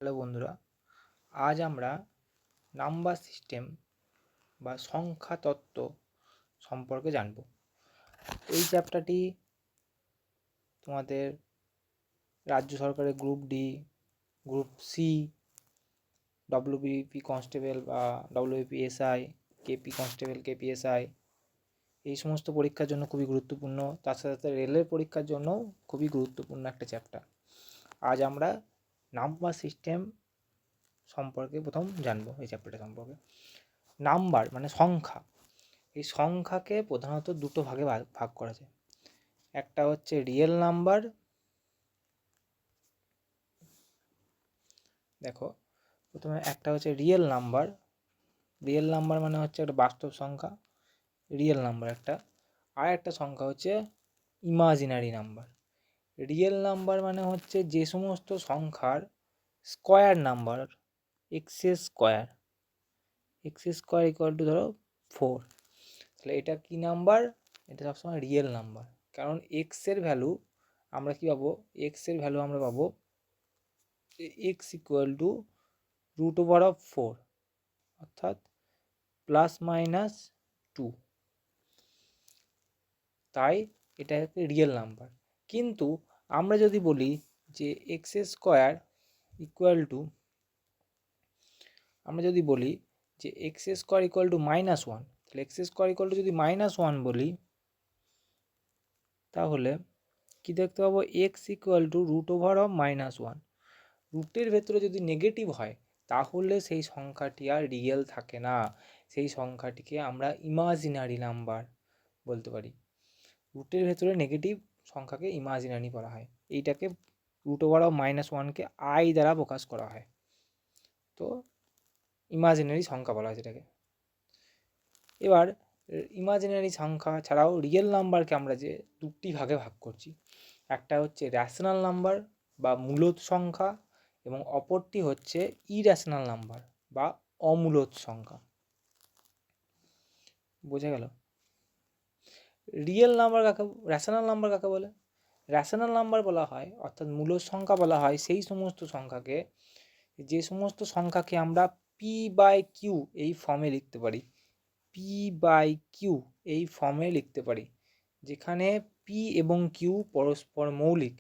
Hello বন্ধুরা, আজ আমরা নাম্বার সিস্টেম বা সংখ্যা তত্ত্ব সম্পর্কে জানব। এই চ্যাপ্টারটি তোমাদের রাজ্য সরকারের group D, group C, WBP constable বা WBP SI, KP constable, KPSI এই সমস্ত পরীক্ষার জন্য খুবই গুরুত্বপূর্ণ। তার সাথে সাথে রেলের পরীক্ষার জন্যও খুবই গুরুত্বপূর্ণ একটা চ্যাপ্টার। আজ আমরা নাম্বার সিস্টেম সম্পর্কে প্রথম জানবো। এই চ্যাপ্টারটা সম্পর্কে নাম্বার মানে সংখ্যা, এই সংখ্যাকে প্রধানত দুটো ভাগে ভাগ করা যায়। একটা হচ্ছে রিয়েল নাম্বার, দেখো প্রথমে একটা হচ্ছে রিয়েল নাম্বার। রিয়েল নাম্বার মানে হচ্ছে একটা বাস্তব সংখ্যা, রিয়েল নাম্বার একটা। আর একটা সংখ্যা হচ্ছে ইমাজিনারি নাম্বার। রিয়েল নাম্বার মানে হচ্ছে যে সমস্ত সংখ্যার square number, x square, x square equal to ধরো 4, তাহলে এটা কি নাম্বার? এটা সবসময় রিয়েল নাম্বার। কারণ এক্সের ভ্যালু আমরা কী পাবো? এক্সের ভ্যালু আমরা পাবো এক্স ইকুয়াল টু √4, অর্থাৎ ±2, তাই এটা একটা রিয়েল নাম্বার। কিন্তু আমরা যদি বলি যে এক্স স্কোয়ার ইকুয়াল টু, আমরা যদি বলি যে এক্স স্কোয়ার ইকুয়াল টু -1, তাহলে এক্স স্কোয়ার ইকুয়াল টু যদি -1 বলি, তাহলে কি দেখতে পাবো? X equal to √1। রুটের ভেতরে যদি নেগেটিভ হয় তাহলে সেই সংখ্যাটি আর রিয়েল থাকে না, সেই সংখ্যাটিকে আমরা ইমাজিনারি নাম্বার বলতে পারি। রুটের ভেতরে নেগেটিভ সংখ্যাকে ইমাজিনারি বলা হয়। এইটাকে √1কে আই দ্বারা প্রকাশ করা হয়, তো ইমাজিনারি সংখ্যা বলা হয় যেটাকে। এবার ইমাজিনারি সংখ্যা ছাড়াও রিয়েল নাম্বারকে আমরা যে দুটি ভাগে ভাগ করছি, একটা হচ্ছে র্যাশনাল নাম্বার বা মূলদ সংখ্যা, এবং অপরটি হচ্ছে ইর্যাশনাল নাম্বার বা অমূলদ সংখ্যা। বোঝা গেল? রিয়েল নাম্বার কাকে, র্যাশনাল নাম্বার কাকে বলে? র্যাশনাল নাম্বার বলা হয়, অর্থাৎ মূলদ সংখ্যা বলা হয় সেই সমস্ত সংখ্যাকে, যে সমস্ত সংখ্যাকে আমরা p/q এই ফর্মে লিখতে পারি। p/q এই ফর্মে লিখতে পারি, যেখানে p এবং q পরস্পর মৌলিক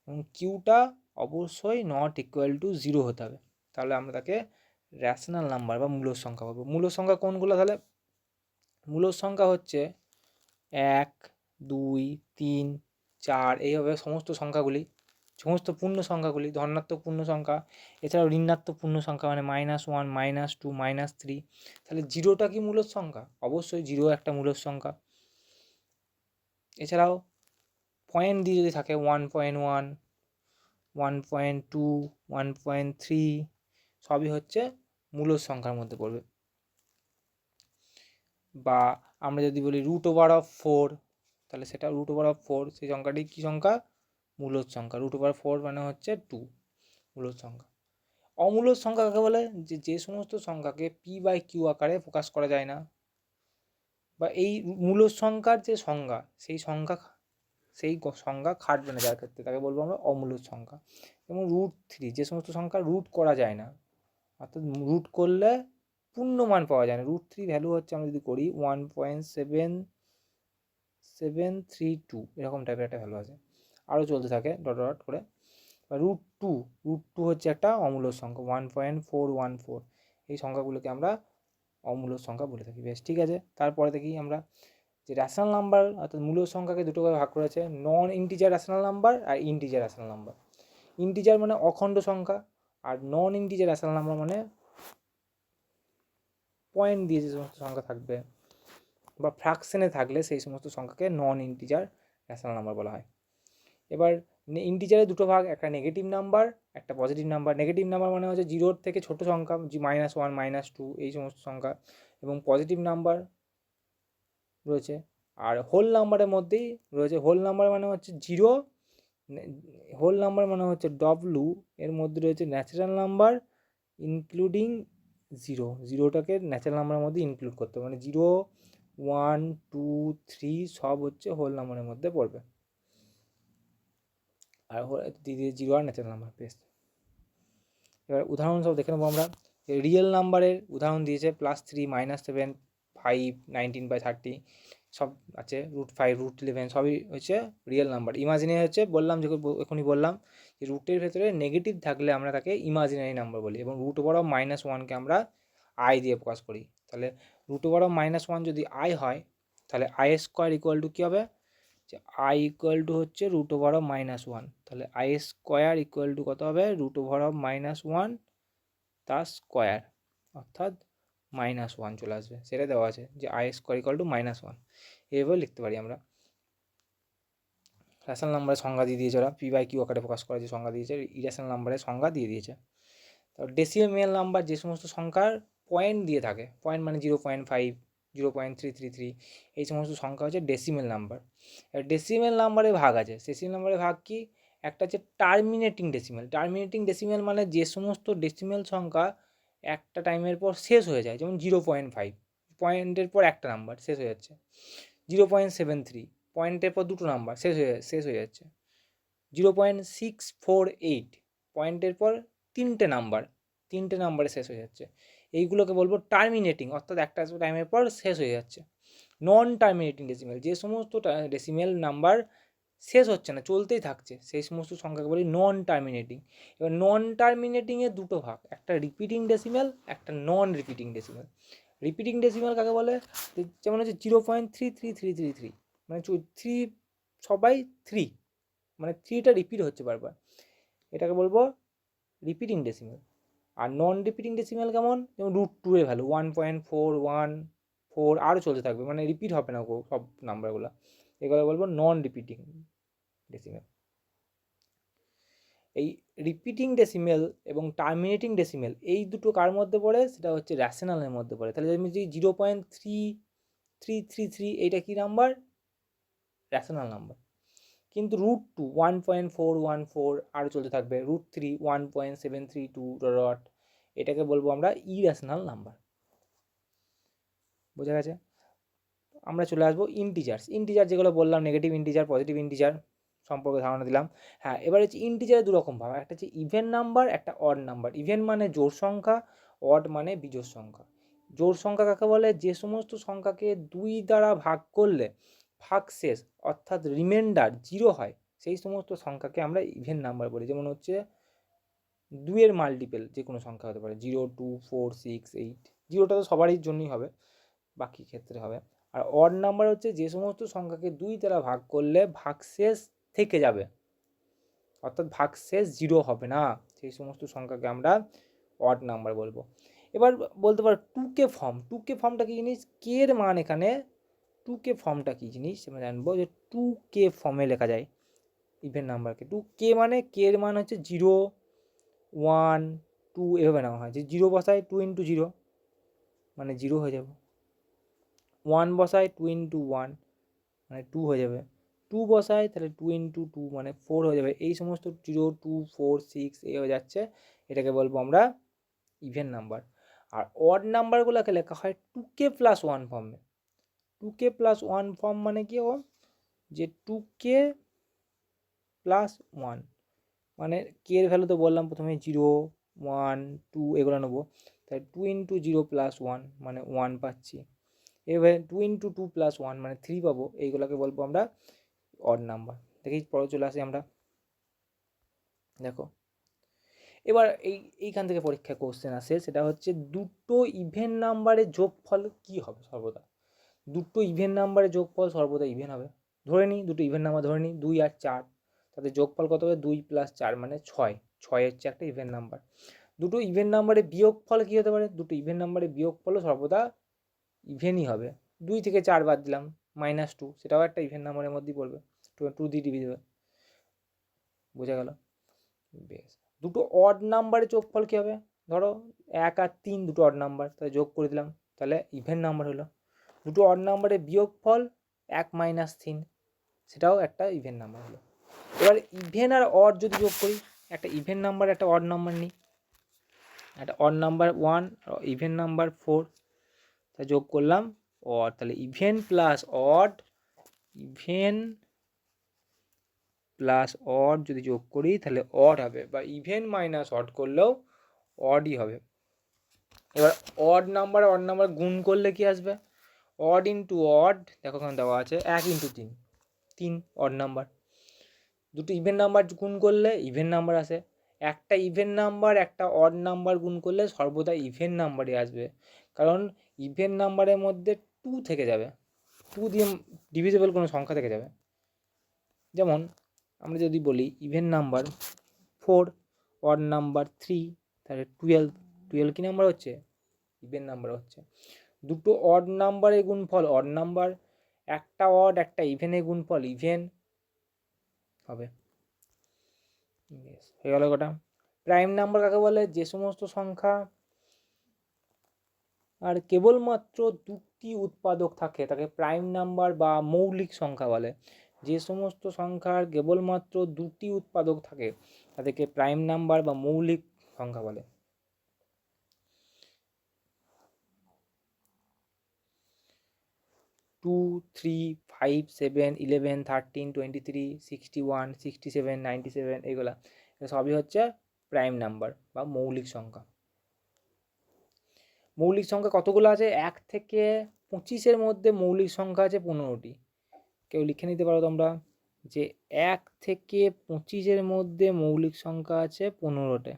এবং কিউটা অবশ্যই নট ইকুয়াল টু 0 হতে হবে, তাহলে আমরা তাকে র্যাশনাল নাম্বার বা মূলদ সংখ্যা পাবো। মূলদ সংখ্যা কোনগুলো? তাহলে মূলদ সংখ্যা হচ্ছে 1, 2, 3, 4, এইভাবে সমস্ত সংখ্যাগুলি, সমস্ত পূর্ণ সংখ্যাগুলি, ধনাত্মক পূর্ণ সংখ্যা, এছাড়াও ঋণাত্মক পূর্ণ সংখ্যা মানে -1, -2, -3। তাহলে জিরোটা কি মূলদ সংখ্যা? অবশ্যই জিরো একটা মূলদ সংখ্যা। এছাড়াও পয়েন্ট দিয়ে যদি থাকে 1.1, 1.2, 1.3, সবই হচ্ছে মূলদ সংখ্যার মধ্যে পড়বে। বা আমরা যদি বলি √4, তাহলে সেটা √4, সেই সংখ্যাটি কী সংখ্যা? মূলদ সংখ্যা। √4 মানে হচ্ছে 2, মূলদ সংখ্যা। অমূলদ সংখ্যা কাকে বলে? যে সমস্ত সংখ্যাকে p/q আকারে প্রকাশ করা যায় না, বা এই মূলদ সংখ্যার যে সংজ্ঞা, সেই সংজ্ঞা খাটবে না যার ক্ষেত্রে, তাকে বলবো আমরা অমূলদ সংখ্যা। যেমন √3, যে সমস্ত সংখ্যা রুট করা যায় না, অর্থাৎ রুট করলে পূর্ণ মান পাওয়া যায় না। √3 ভ্যালু হচ্ছে, আমরা যদি করি 1.7732, এরকম টাইপের একটা ভ্যালু আছে, আরও চলতে থাকে ডট ডট করে। বা √2 হচ্ছে একটা অমূলদ সংখ্যা, 1.414, এই সংখ্যাগুলোকে আমরা অমূলদ সংখ্যা বলে থাকি। বেশ, ঠিক আছে। তারপরে দেখি আমরা যে র্যাশনাল নাম্বার, অর্থাৎ মূলদ সংখ্যাকে দুটো ভাগে ভাগ করেছে, নন ইন্টিজার র্যাশনাল নাম্বার আর ইন্টিজার র্যাশনাল নাম্বার। ইন্টিজার মানে অখণ্ড সংখ্যা, আর নন ইন্টিজার র্যাশনাল নাম্বার মানে পয়েন্ট দিয়ে যে সমস্ত সংখ্যা থাকবে বা ফ্র্যাকশনে থাকলে সেই সমস্ত সংখ্যাকে নন ইন্টিজার র্যাশনাল নাম্বার বলা হয়। এবার ইন্টিজারের দুটো ভাগ, একটা নেগেটিভ নাম্বার, একটা পজিটিভ নাম্বার। নেগেটিভ নাম্বার মানে হচ্ছে জিরোর থেকে ছোট সংখ্যা, -1, -2 এই সমস্ত সংখ্যা, এবং পজিটিভ নাম্বার রয়েছে। আর হোল নাম্বারের মধ্যেই রয়েছে, হোল নাম্বার মানে হচ্ছে 0, হোল নাম্বার মানে হচ্ছে W, এর মধ্যে রয়েছে ন্যাচারাল নাম্বার ইনক্লুডিং 0, জিরোটাকে ন্যাচারাল নাম্বারের মধ্যে ইনক্লুড করতে হবে, মানে 0, 1, 2, 3 সব হচ্ছে হোল নাম্বারের মধ্যে পড়বে, আর দ্বিতীয় 0 আর ন্যাচারাল নাম্বার। বেশ, এবার উদাহরণসব দেখে নেবো আমরা। রিয়েল নাম্বারের উদাহরণ দিয়েছে +3, -7, 5, 19/30 সব আছে, √5, √11 সবই হচ্ছে রিয়েল নাম্বার। ইমাজিনারি হচ্ছে বললাম, যে এখনই বললাম যে রুটের ভেতরে নেগেটিভ থাকলে আমরা তাকে ইমাজিনারি নাম্বার বলি, এবং √1 আমরা আই দিয়ে প্রকাশ করি। তাহলে √1 যদি আই হয় তাহলে i² কী হবে, যে i হচ্ছে √1, তাহলে i² কত হবে, √1 তার স্কোয়ার, অর্থাৎ -1 চলে আসবে। সেটা দেওয়া আছে যে i² -1, এভাবে লিখতে পারি আমরা। রেশনাল নাম্বারের সংজ্ঞা দিয়ে দিয়েছে ওরা, p/q আকারে প্রকাশ করার যে সংজ্ঞা দিয়েছে, ইরেশনাল নাম্বারের সংজ্ঞা দিয়ে দিয়েছে। তো ডেসিমেল নাম্বার যে সমস্ত সংখ্যার পয়েন্ট দিয়ে থাকে, পয়েন্ট মানে 0.5, 0.333, এই সমস্ত সংখ্যা হচ্ছে ডেসিমেল নাম্বার। ডেসিমেল নাম্বারে ভাগ আছে, ডেসিমেল নাম্বারে ভাগ কি, একটা হচ্ছে টার্মিনেটিং ডেসিমেল। টার্মিনেটিং ডেসিমেল মানে যে সমস্ত ডেসিমেল সংখ্যা একটা টাইমের পর শেষ হয়ে যায়, যেমন 0.5 পয়েন্টের পর একটা নাম্বার শেষ হয়ে যাচ্ছে, 0.73 পয়েন্টের পর দুটো নাম্বার শেষ হয়ে যাচ্ছে, 0.648 পয়েন্টের পর তিনটে নাম্বারে শেষ হয়ে যাচ্ছে, এইগুলোকে বলবো টার্মিনেটিং, অর্থাৎ একটা টাইমের পর শেষ হয়ে যাচ্ছে। নন টার্মিনেটিং ডেসিমেল, যে সমস্ত ডেসিমেল নাম্বার শেষ হচ্ছে না, চলতেই থাকছে, সেই সমস্ত সংখ্যাকে বলি নন টার্মিনেটিং। এবার নন টার্মিনেটিংয়ের দুটো ভাগ, একটা রিপিটিং ডেসিমেল, একটা নন রিপিটিং ডেসিমেল। রিপিটিং ডেসিমেল কাকে বলে, যেমন হচ্ছে 0.33333, মানে 3 সবাই 3, মানে 3টা রিপিট হচ্ছে বারবার, এটাকে বলবো রিপিটিং ডেসিমেল। আর নন রিপিটিং ডেসিমেল কেমন, যেমন √2 এর ভ্যালু 1.414 আরও চলতে থাকবে, মানে রিপিট হবে না সব নাম্বারগুলো, এগুলো বলবো নন রিপিটিং ডেসিমেল। এই রিপিটিং ডেসিমেল এবং টার্মিনেটিং ডেসিমেল এই দুটো কার মধ্যে পড়ে, সেটা হচ্ছে র্যাশনালের মধ্যে পড়ে। তাহলে আমি যদি 0.3333 এইটা কী নাম্বার, র্যাশনাল নাম্বার। কিন্তু √2 1.414 আরও চলতে থাকবে, √3 1.732 এটাকে বলবো আমরা ইরেশনাল নাম্বার। বোঝা গেছে? আমরা চলে আসবো ইন্টিজার যেগুলো বললাম, নেগেটিভ ইন্টিজার, পজিটিভ ইন্টিজার সম্পর্কে ধারণা দিলাম। হ্যাঁ, এবার হচ্ছে ইন্টিজারে দুরকম ভাগ, একটা হচ্ছে ইভেন নাম্বার, একটা অড নাম্বার। ইভেন মানে জোড় সংখ্যা, অড মানে বিজোড় সংখ্যা। জোড় সংখ্যা কাকে বলে, যে সমস্ত সংখ্যাকে 2 দ্বারা ভাগ করলে ভাগশেষ অর্থাৎ রিমাইন্ডার 0 হয়, সেই সমস্ত সংখ্যাকে আমরা ইভেন নাম্বার বলি। যেমন হচ্ছে 2 এর মাল্টিপল যে কোনো সংখ্যা হতে পারে, 0, 2, 4, 6, 8, 0টা তো সবারই জন্যই হবে, বাকি ক্ষেত্রে হবে। আর অড নাম্বার হচ্ছে যে সমস্ত সংখ্যাকে 2 দ্বারা ভাগ করলে ভাগশেষ থেকে যাবে, অর্থাৎ ভাগশেষ 0 হবে না, সেই সমস্ত সংখ্যাকে আমরা অড নাম্বার বলবো। এবার বলতে পারো 2k ফর্ম। 2k ফর্মটা কী জিনিস, কে এর মান এখানে 2k ফর্মটা কী জিনিস আমরা জানবো, যে 2k ফর্মে লেখা যায় ইভেন নাম্বারকে। 2k মানে কে এর মান হচ্ছে 0, 1, 2 এভাবে নেওয়া হয়, যে 0 বসায় 2 × 0 মানে 0 হয়ে যাবে, 1 বসায় 2 × 1 মানে 2 হয়ে যাবে, 2 বসায় তাহলে 2 × 2 মানে 4 হয়ে যাবে। এই সমস্ত 0, 2, 4, 6 এই হয়ে যাচ্ছে, এটাকে বলবো আমরা ইভেন নাম্বার। আর অড নাম্বারগুলোকে লেখা হয় 2k + 1 ফর্মে। 2k + 1 ফর্ম মানে কি, যে 2k + 1 মানে কে এর ভ্যালু তো বললাম প্রথমে 0, 1, 2 এগুলো নেবো, তাই 2 × 0 + 1 মানে 1 পাচ্ছি। এভাবে 2 × 2 + 1 মানে 3 পাবো, এইগুলোকে বলবো আমরা অড নাম্বার। দেখি পরে চলে আসি আমরা, দেখো এবার এইখান থেকে পরীক্ষায় কোশ্চেন আসে, সেটা হচ্ছে দুটো ইভেন নাম্বারের যোগফল কি হবে সর্বদা। দুটো ইভেন নাম্বারের যোগফল সর্বদা ইভেন হবে। ধরে নিই দুটো ইভেন নাম্বার, ধরে নিই 2 আর 4, তাদের যোগফল কত হবে, 2 + 4 মানে 6, 6 হচ্ছে একটা ইভেন নাম্বার। দুটো ইভেন নাম্বারের বিয়োগফল কী হতে পারে, দুটো ইভেন নাম্বারের বিয়োগফলও সর্বদা ইভেনই হবে। 2 থেকে 4 বাদ দিলাম, -2, সেটাও একটা ইভেন নাম্বারের মধ্যেই পড়বে, 2 দিয়ে ডিভিজিবল। বোঝা গেল? বেশ। দুটো অড নাম্বারের যোগফল কী হবে, ধরো 1 আর 3 দুটো অড নাম্বার, তাহলে যোগ করে দিলাম, তাহলে ইভেন নাম্বার হলো। দুটো অড নাম্বারের বিয়োগফল 1 - 3, সেটাও একটা ইভেন নাম্বার হলো। এবার ইভেন আর অড যদি যোগ করি, একটা ইভেন নাম্বার একটা অড নাম্বার নিই, একটা অড নাম্বার 1 আর ইভেন নাম্বার 4, তা যোগ করলাম অড, তাহলে even plus odd, even plus odd যদি যোগ করি তাহলে অড হবে, বা ইভেন মাইনাস অড করলেও অডই হবে। এবার অড নাম্বার গুণ করলে কি আসবে? অড ইন্টু অড, দেখো ওখানে দেওয়া আছে 1 ইন্টু 3, 3 অড নাম্বার। দুটো ইভেন নাম্বার গুণ করলে ইভেন নাম্বার আসে। একটা ইভেন নাম্বার একটা অড নাম্বার গুণ করলে সর্বদা ইভেন নাম্বারই আসবে, কারণ ইভেন নাম্বারের মধ্যে 2 থেকে যাবে, 2 দিয়ে ডিভিজিবল কোনো সংখ্যা থেকে যাবে। যেমন আমরা যদি বলি ইভেন নাম্বার 4, অড নাম্বার 3, তাহলে 12, 12 কী নাম্বার হচ্ছে? ইভেন নাম্বার হচ্ছে। দুটো অড নাম্বারের গুণফল অড নাম্বার, একটা অড একটা ইভেনের গুণফল ইভেন হবে। হয়ে গেল কটা? প্রাইম নাম্বার কাকে বলে? যে সমস্ত সংখ্যা আর কেবলমাত্র দুটি উৎপাদক থাকে তাকে প্রাইম নাম্বার বা মৌলিক সংখ্যা বলে। যে সমস্ত সংখ্যার কেবলমাত্র দুটি উৎপাদক থাকে তাদেরকে প্রাইম নাম্বার বা মৌলিক সংখ্যা বলে। টু, 3, 5, 7, 11, 13, 23, 61, 67, 97 এগুলা সবই হচ্ছে প্রাইম নাম্বার বা মৌলিক সংখ্যা। মৌলিক সংখ্যা কতগুলো আছে? 1 থেকে 25-এর মধ্যে মৌলিক সংখ্যা আছে 15টি। কেউ লিখে নিতে পারো তোমরা যে 1 থেকে 25-এর মধ্যে মৌলিক সংখ্যা আছে 15টে।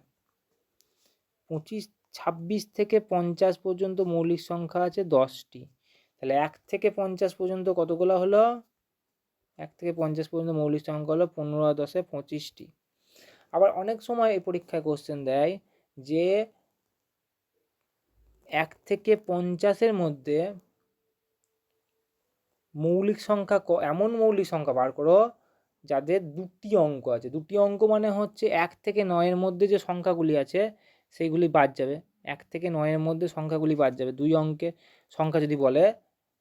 25, 26 থেকে 50 পর্যন্ত মৌলিক সংখ্যা আছে 10টি। তাহলে 1 থেকে 50 পর্যন্ত কতগুলো হলো? 1 থেকে 50 পর্যন্ত মৌলিক সংখ্যা হলো 15 আর 10-এ 25টি। আবার অনেক সময় এই পরীক্ষায় কোশ্চেন দেয় যে 1 থেকে 50-এর মধ্যে মৌলিক সংখ্যা এমন মৌলিক সংখ্যা বার করো যাদের দুটি অঙ্ক আছে। দুটি অঙ্ক মানে হচ্ছে 1 থেকে 9-এর মধ্যে যে সংখ্যাগুলি আছে সেইগুলি বাদ যাবে। 1 থেকে 9-এর মধ্যে সংখ্যাগুলি বাদ যাবে। 2 অঙ্কের সংখ্যা যদি বলে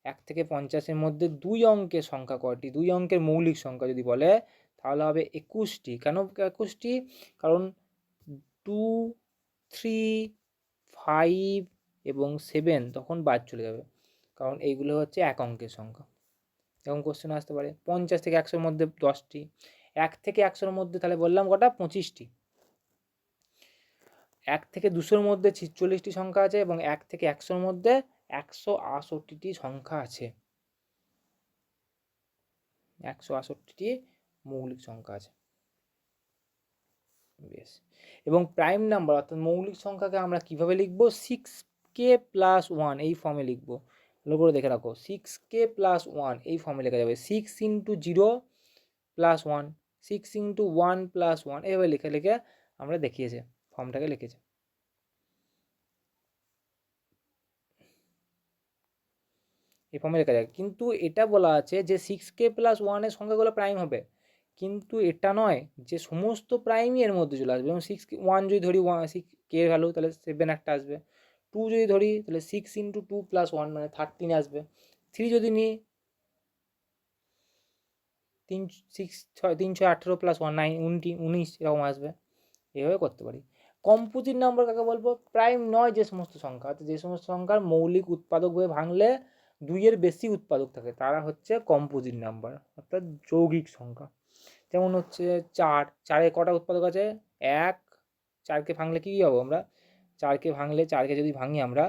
1 থেকে 50-এর মধ্যে 2 অঙ্কের সংখ্যা কয়টি, 2 অঙ্কের মৌলিক সংখ্যা যদি বলে তাহলে হবে 21টি। কেন 21টি? কারণ 2, 3, 5 এবং 7 তখন বাদ চলে যাবে, কারণ এইগুলো হচ্ছে 1 অঙ্কের সংখ্যা। এরকম কোশ্চেন আসতে পারে। 50 থেকে 100-এর মধ্যে 10টি। 1 থেকে 100-এর মধ্যে তাহলে বললাম কটা? 25টি। 1 থেকে 200-এর মধ্যে 46টি সংখ্যা আছে এবং 1 থেকে 100-এর মধ্যে 168টি সংখ্যা আছে। 168টি মৌলিক সংখ্যা আছে। বেশ। এবং প্রাইম নাম্বার অর্থাৎ মৌলিক সংখ্যাকে আমরা কিভাবে লিখব? 6k + 1 এই ফর্মে লিখব। ভালো করে দেখে রাখো, 6k + 1 এই ফর্মে লেখা যাবে। 6 × 0 + 1, 6 × 1 + 1 এইভাবে লিখে লিখে আমরা দেখিয়েছি, ফর্মটাকে লিখেছি। এই ফর্মে লেখা যায়। কিন্তু এটা বলা আছে যে 6k + 1 এর সংখ্যাগুলো প্রাইম হবে, কিন্তু এটা নয় যে সমস্ত প্রাইমই এর মধ্যে চলে আসবে। যেমন 1 যদি ধরি 6k এর ভ্যালু তাহলে 7 একটা আসবে। 2 যদি ধরি তাহলে 6 × 2 + 1 মানে 13 আসবে। 3 যদি নিই 3, 6, 6, 3, 6, 18 + 1 19 এরকম আসবে। এভাবে করতে পারি। কম্পোজিট নাম্বার কাকে বলবো? প্রাইম নয় যে সমস্ত সংখ্যা, অর্থাৎ যে সমস্ত সংখ্যার মৌলিক উৎপাদকভাবে ভাঙলে 2-এর বেশি উৎপাদক থাকে তারা হচ্ছে কম্পোজিট নাম্বার, অর্থাৎ যৌগিক সংখ্যা। যেমন হচ্ছে 4, 4-এর কটা উৎপাদক আছে? 1, 4কে ভাঙলে কী হবে আমরা? 4কে ভাঙলে 4কে যদি ভাঙি আমরা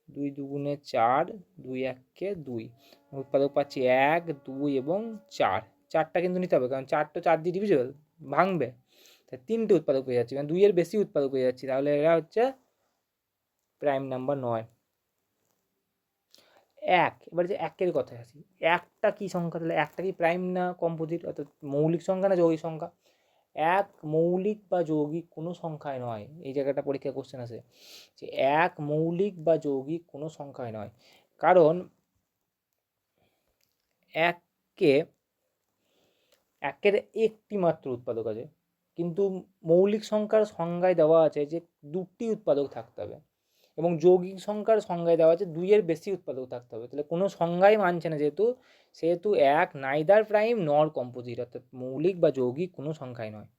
2 × 2 = 4, 2 × 1 = 2, উৎপাদক পাচ্ছি 1, 2 এবং 4। 4টা কিন্তু নিতে হবে, কারণ 4 তো 4 দিয়ে ডিভিজিবল, ভাঙবে। তাই 3টে উৎপাদক পেয়ে যাচ্ছি, মানে 2-এর বেশি উৎপাদক পেয়ে যাচ্ছি, তাহলে এরা হচ্ছে প্রাইম নাম্বার নয়। 1, এবার যে 1-এর কথায় আসি, 1টা কী সংখ্যা? তাহলে 1টা কি প্রাইম না কম্পোজিট, অর্থাৎ মৌলিক সংখ্যা না যৌগিক সংখ্যা? 1 মৌলিক বা যৌগিক কোনো সংখ্যায় নয়। এই জায়গাটা পরীক্ষায় কোশ্চেন আসে যে 1 মৌলিক বা যৌগিক কোনো সংখ্যায় নয়, কারণ 1-এর একটি মাত্র উৎপাদক আছে, কিন্তু মৌলিক সংখ্যার সংজ্ঞায় দেওয়া আছে যে 2টি উৎপাদক থাকতে হবে, এবং যৌগিক সংখ্যার সংজ্ঞায় দেওয়া আছে 2-এর বেশি উৎপাদক থাকতে হবে। তাহলে কোনো সংজ্ঞাই মানছে না, সেহেতু 1 নাইদার প্রাইম নর কম্পোজিট, অর্থাৎ মৌলিক বা যৌগিক কোনো সংখ্যাই নয়।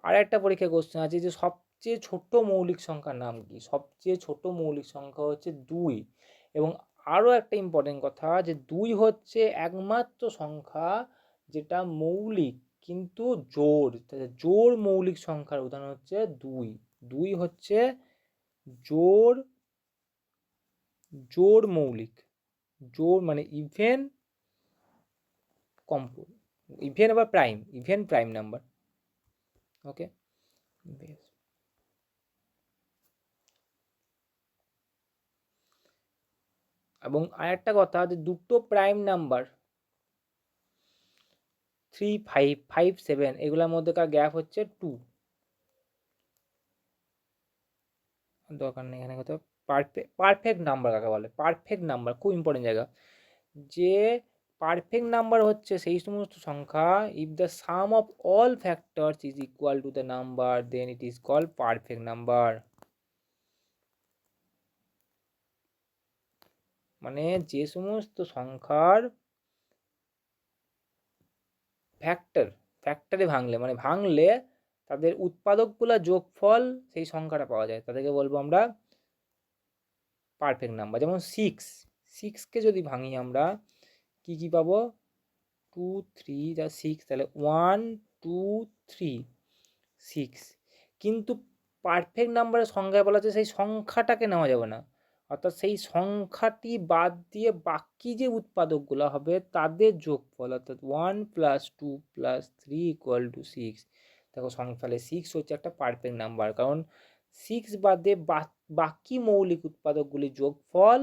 আর একটা পরীক্ষায় কোশ্চেন আছে যে সবচেয়ে ছোট মৌলিক সংখ্যার নাম কি? সবচেয়ে ছোট মৌলিক সংখ্যা হচ্ছে 2। এবং আরও একটা ইম্পর্টেন্ট কথা যে 2 হচ্ছে একমাত্র সংখ্যা যেটা মৌলিক, কিন্তু জোড়, জোড় মৌলিক সংখ্যার উদাহরণ হচ্ছে 2। 2 হচ্ছে জোড়, জোড় মৌলিক, জোড় মানে ইভেন ইভেন আবার প্রাইম, ইভেন প্রাইম নাম্বার। ওকে, বেশ। এবং আরেকটা কথা, যে দুটো প্রাইম নাম্বার 3, 5, 5, 7 এগুলোর মধ্যেকার গ্যাপ হচ্ছে 2। দরকার নেই এখানে কথা। পারফেক্ট নাম্বার কাকে বলে? পারফেক্ট নাম্বার খুব ইম্পর্টেন্ট জায়গা। যে পারফেক্ট নাম্বার হচ্ছে সেই সমস্ত সংখ্যা, if the sum of all factors is equal to the number, then it is called perfect number. মানে যে সমস্ত সংখ্যার ফ্যাক্টরে ভাঙলে, মানে ভাঙলে তাদের উৎপাদকগুলো যোগফল সেই সংখ্যাটা পাওয়া যায়, তাদেরকে বলবো আমরা পারফেক্ট নাম্বার। যেমন 6কে যদি ভাঙি আমরা কি পাবো? 2, 3 যা 6, তাহলে 1, 2, 3, 6। কিন্তু পারফেক্ট নাম্বারের সংখ্যায় বলা আছে সেই সংখ্যাটাকে নেওয়া যাবে না, অর্থাৎ সেই সংখ্যাটি বাদ দিয়ে বাকি যে উৎপাদকগুলো হবে তাদের যোগফল, অর্থাৎ 1 + 2 + 3 = 6। দেখো তাহলে 6 হচ্ছে একটা পারফেক্ট নাম্বার, কারণ 6 বাদে বাকি মৌলিক উৎপাদকগুলির যোগফল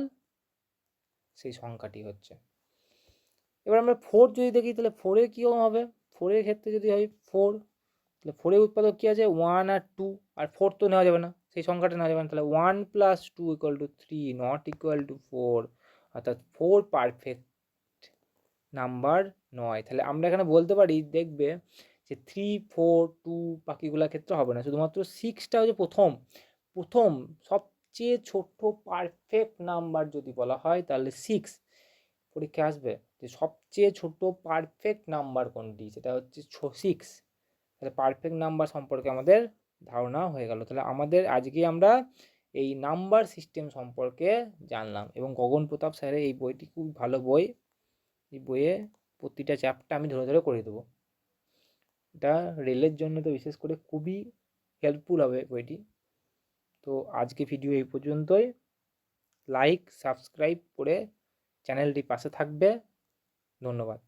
সেই সংখ্যাটি হচ্ছে। এবার আমরা 4 যদি দেখি, তাহলে 4-এর কীরকম হবে? 4-এর ক্ষেত্রে যদি হয় 4, তাহলে 4-এর উৎপাদক কী আছে? 1 আর 2, আর 4 তো নেওয়া যাবে না, সেই সংখ্যাটা নেওয়া যাবে না, তাহলে 1 + 2 = 3, নট ইকুয়াল টু 4, অর্থাৎ 4 পারফেক্ট নাম্বার নয়। তাহলে আমরা এখানে বলতে পারি, দেখবে যে 3, 4, 2 বাকিগুলোর ক্ষেত্রে হবে না, শুধুমাত্র 6টা হচ্ছে প্রথম সবচেয়ে ছোট পারফেক্ট নাম্বার যদি বলা হয় তাহলে 6 পরীক্ষা আসবে, যে সবচেয়ে ছোট পারফেক্ট নাম্বার কোনটি, সেটা হচ্ছে 6। তাহলে পারফেক্ট নাম্বার সম্পর্কে আমাদের ধারণা হয়ে গেল। তাহলে আমাদের আজকে আমরা এই নাম্বার সিস্টেম সম্পর্কে জানলাম, এবং গগন প্রতাপ স্যারের এই বইটি খুব ভালো বই। এই বইয়ে প্রতিটা চ্যাপ্টার আমি ধরে ধরে করে দেবো। এটা রেলের জন্য তো বিশেষ করে খুবই হেল্পফুল হবে বইটি। তো আজকে ভিডিও এই পর্যন্তই। লাইক সাবস্ক্রাইব করে চ্যানেলটি পাশে থাকবে। ধন্যবাদ।